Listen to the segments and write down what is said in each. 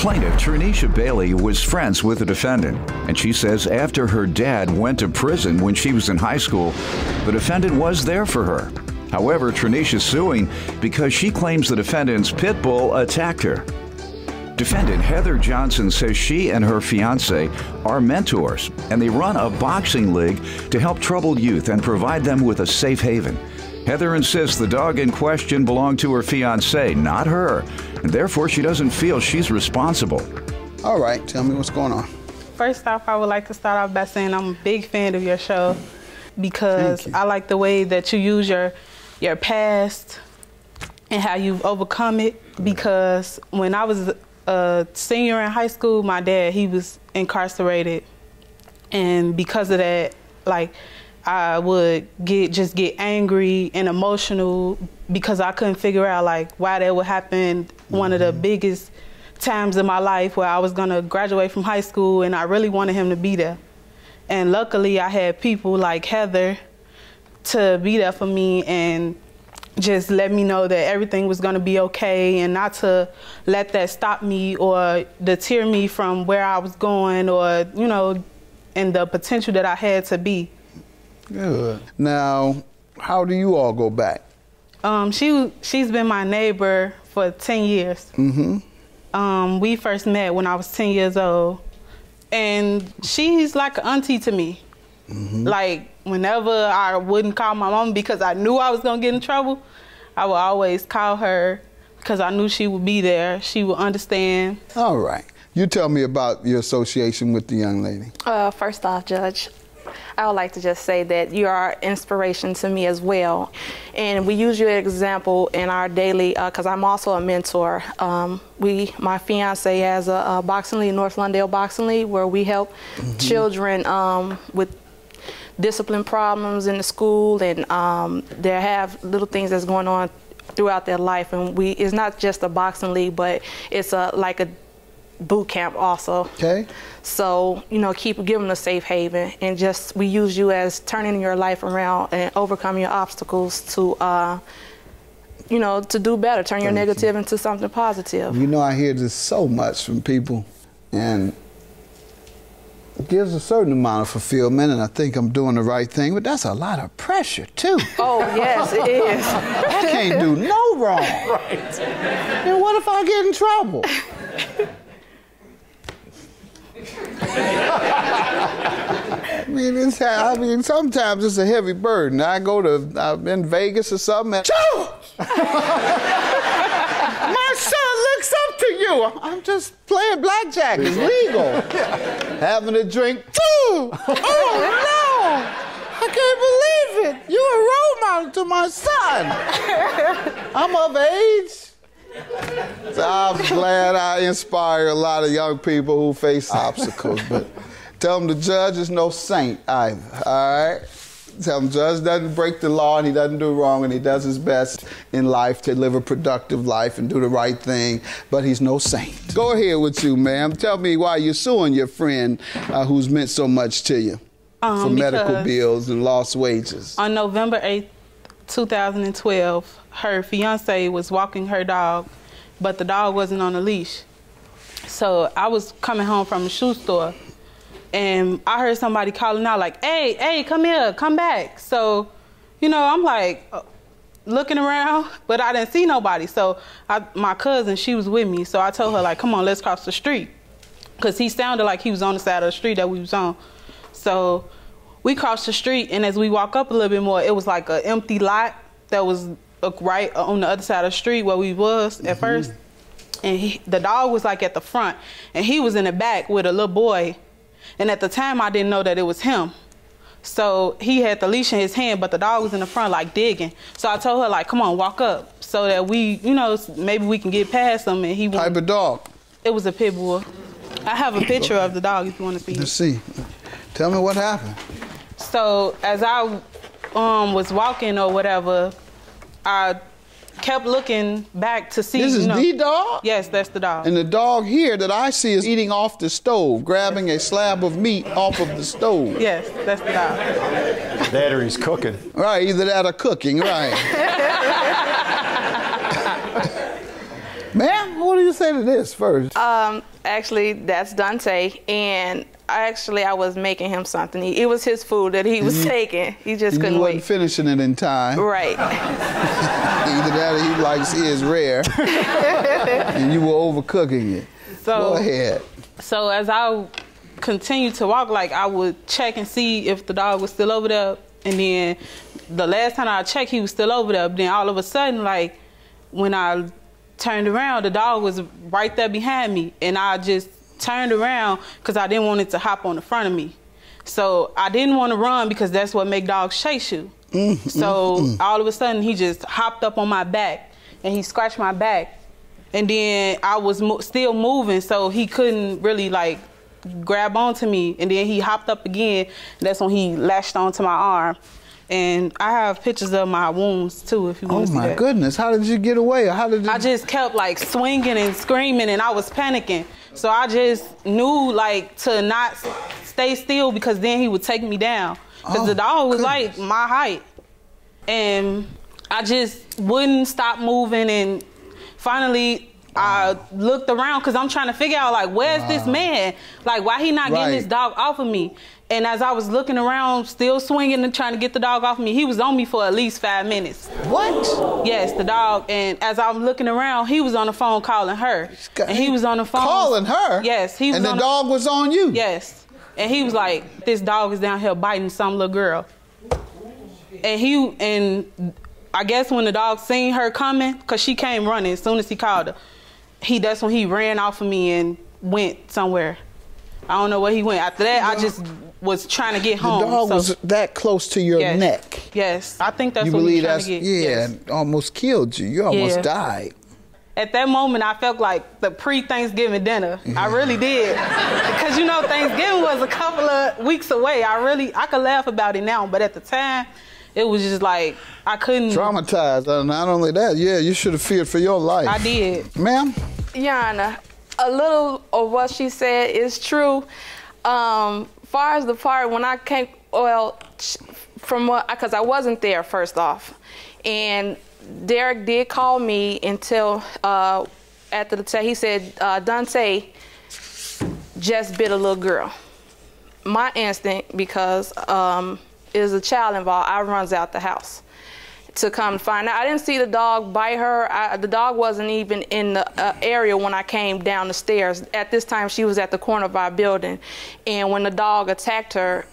Plaintiff Trinisha Bailey was friends with the defendant, and she says after her dad went to prison when she was in high school, the defendant was there for her. However, Trinisha's suing because she claims the defendant's pit bull attacked her. Defendant Heather Johnson says she and her fiancé are mentors, and they run a boxing league to help troubled youth and provide them with a safe haven. Heather insists the dog in question belonged to her fiancé, not her, and therefore she doesn't feel she's responsible. All right, tell me what's going on. First off, I would like to start off by saying I'm a big fan of your show because I like the way that you use your past and how you've overcome it, because when I was a senior in high school, my dad, he was incarcerated, and because of that, like, I would just get angry and emotional because I couldn't figure out like why that would happen. One of the biggest times in my life where I was gonna graduate from high school and I really wanted him to be there. And luckily I had people like Heather to be there for me and just let me know that everything was gonna be okay and not to let that stop me or deter me from where I was going or, you know, and the potential that I had to be. Good. Now, how do you all go back? She's been my neighbor for 10 years. We first met when I was 10 years old, and she's like an auntie to me. Like, whenever I wouldn't call my mom because I knew I was gonna get in trouble, I would always call her because I knew she would be there. She would understand. All right. You tell me about your association with the young lady. First off, Judge, I would like to just say that you are inspiration to me as well. And we use you as an example in our daily, because I'm also a mentor. My fiance has a boxing league, North Lawndale Boxing League, where we help children with discipline problems in the school, and they have little things that's going on throughout their life. And it's not just a boxing league, but it's like a boot camp also. Okay. So, you know, keep giving a safe haven, and just we use you as turning your life around and overcoming your obstacles to, you know, to do better, turn your negative into something positive. You know, I hear this so much from people, and it gives a certain amount of fulfillment, and I think I'm doing the right thing, but that's a lot of pressure too. Oh, yes, it is. I can't do no wrong. Right. And what if I get in trouble? I mean, sometimes it's a heavy burden. I'm in Vegas or something, and my son looks up to you. I'm just playing blackjack. It's legal. Having a drink. Oh, no! I can't believe it. You're a role model to my son. I'm of age. So I'm glad I inspire a lot of young people who face obstacles, but tell them the judge is no saint either, all right? Tell them the judge doesn't break the law and he doesn't do wrong and he does his best in life to live a productive life and do the right thing, but he's no saint. Go ahead with you, ma'am. Tell me why you're suing your friend who's meant so much to you for medical bills and lost wages. On November 8th, 2012, her fiance was walking her dog, but the dog wasn't on a leash. So I was coming home from the shoe store, and I heard somebody calling out like, hey, come here, come back. So, you know, I'm like looking around, but I didn't see nobody. So my cousin, she was with me. So I told her like, come on, let's cross the street. Because he sounded like he was on the side of the street that we was on. So we crossed the street, and as we walk up a little bit more, it was like an empty lot that was right on the other side of the street where we was at first. And the dog was like at the front, and he was in the back with a little boy. And at the time, I didn't know that it was him. So he had the leash in his hand, but the dog was in the front like digging. So I told her like, come on, walk up so that we, you know, maybe we can get past him. And he went. Type of dog? It was a pit bull. I have a picture of the dog if you want to see it. Let's see. Tell me what happened. So as I was walking or whatever, I kept looking back to see. This is the dog? Yes, that's the dog. And the dog here that I see is eating off the stove, grabbing a slab of meat off of the stove. Yes, that's the dog. That or he's cooking. Right, either that or cooking, right. Ma'am, what are you say to this first? Actually, that's Dante, and I was making him something. It was his food that he was taking. He just couldn't wait. You wasn't finishing it in time. Right. Either that or he likes his rare, and you were overcooking it. So, go ahead. So as I continued to walk, like I would check and see if the dog was still over there. And then the last time I checked, he was still over there. But then all of a sudden, like when I turned around, the dog was right there behind me. And I just turned around because I didn't want it to hop on the front of me. So I didn't want to run because that's what make dogs chase you. So all of a sudden, he just hopped up on my back and he scratched my back. And then I was still moving, so he couldn't really like grab onto me. And then he hopped up again. And that's when he latched onto my arm. And I have pictures of my wounds too, if you want to see that. Oh my goodness! How did you get away? How did you... I just kept like swinging and screaming, and I was panicking. So I just knew like to not stay still because then he would take me down. Because the dog was like my height, and I just wouldn't stop moving. And finally, I looked around because I'm trying to figure out like where's this man? Like why he not getting this dog off of me? And as I was looking around, still swinging and trying to get the dog off me, he was on me for at least 5 minutes. What? Yes, the dog. And as I'm looking around, he was on the phone calling her. And he was on the phone. Calling her? Yes. He was. And the dog was on you? Yes. And he was like, this dog is down here biting some little girl. And I guess when the dog seen her coming, because she came running as soon as he called her, that's when he ran off of me and went somewhere. I don't know where he went. After that, I just was trying to get home. The dog was that close to your neck. Yes, I think that's you what believe he was trying that's, to get. Yeah, Yes. and almost killed you. You almost died. At that moment, I felt like the pre-Thanksgiving dinner. I really did. Because, you know, Thanksgiving was a couple of weeks away. I could laugh about it now, but at the time, it was just like, I couldn't. Traumatized. Not only that, yeah, you should have feared for your life. I did. Ma'am? Your Honor, a little of what she said is true. Far as the part when I came, well, from what, because I wasn't there first off, and Derek did call me until after the test. He said, Dante just bit a little girl. My instinct, because there's a child involved, I runs out the house to come find out. I didn't see the dog bite her. The dog wasn't even in the area when I came down the stairs. At this time, she was at the corner of our building. And when the dog attacked her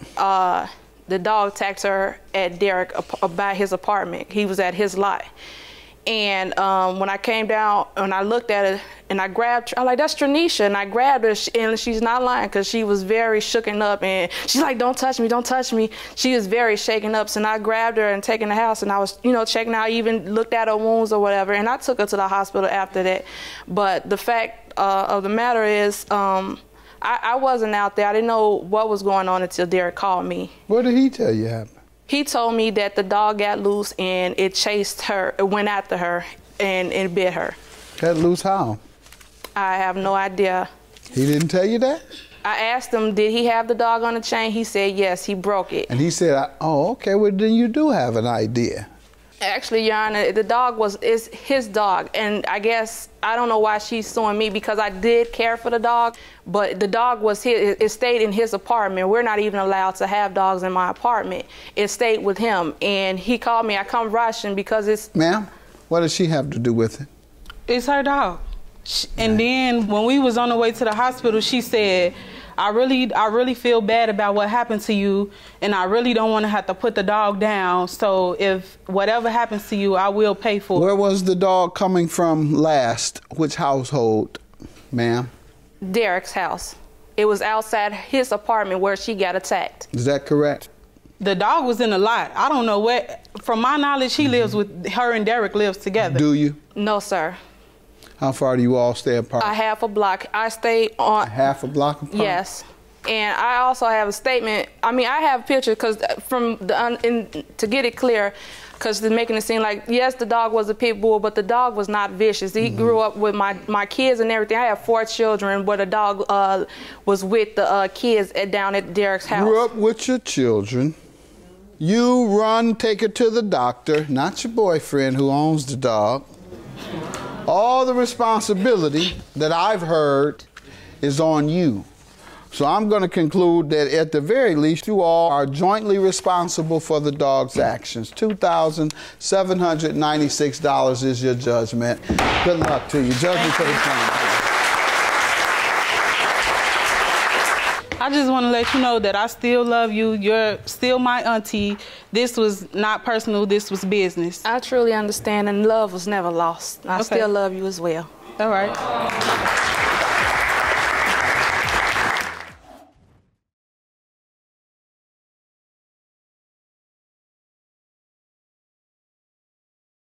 at Derek by his apartment. He was at his lot. And when I came down and I looked at her and I grabbed her, I'm like, that's Tranisha. And I grabbed her and she's not lying because she was very shooken up and she's like, don't touch me, don't touch me. She was very shaken up. So I grabbed her and taken the house and I was, checking out, even looked at her wounds or whatever. And I took her to the hospital after that. But the fact of the matter is, I wasn't out there. I didn't know what was going on until Derek called me. What did he tell you happened? He told me that the dog got loose and it chased her, it went after her and it bit her. Got loose how? I have no idea. He didn't tell you that? I asked him, did he have the dog on the chain? He said, yes, he broke it. And he said, oh, okay, well, then you do have an idea. Actually, Your Honor, the dog is his dog. And I guess, I don't know why she's suing me because I did care for the dog, but the dog was his, it stayed in his apartment. We're not even allowed to have dogs in my apartment. It stayed with him. And he called me, I come rushing because it's... Ma'am, what does she have to do with it? It's her dog. And then when we was on the way to the hospital, she said, I really feel bad about what happened to you, and I really don't want to have to put the dog down. So if whatever happens to you, I will pay for it. Where was the dog coming from last? Which household, ma'am? Derek's house. It was outside his apartment where she got attacked. Is that correct? The dog was in the lot. I don't know where. From my knowledge, he lives with her and Derek lives together. Do you? No, sir. How far do you all stay apart? A half a block. I stay on... A half a block apart? Yes. And I also have a statement. I mean, I have pictures because to get it clear, because they're making it seem like, yes, the dog was a pit bull, but the dog was not vicious. He grew up with my kids and everything. I have 4 children, but the dog was with the kids down at Derek's house. Grew up with your children. You run, take her to the doctor, not your boyfriend who owns the dog. All the responsibility that I've heard is on you. So I'm going to conclude that at the very least, you all are jointly responsible for the dog's actions. $2,796 is your judgment. Good luck to you. Judgment for the plaintiff. I just want to let you know that I still love you. You're still my auntie. This was not personal. This was business. I truly understand, and love was never lost. I still love you as well. All right.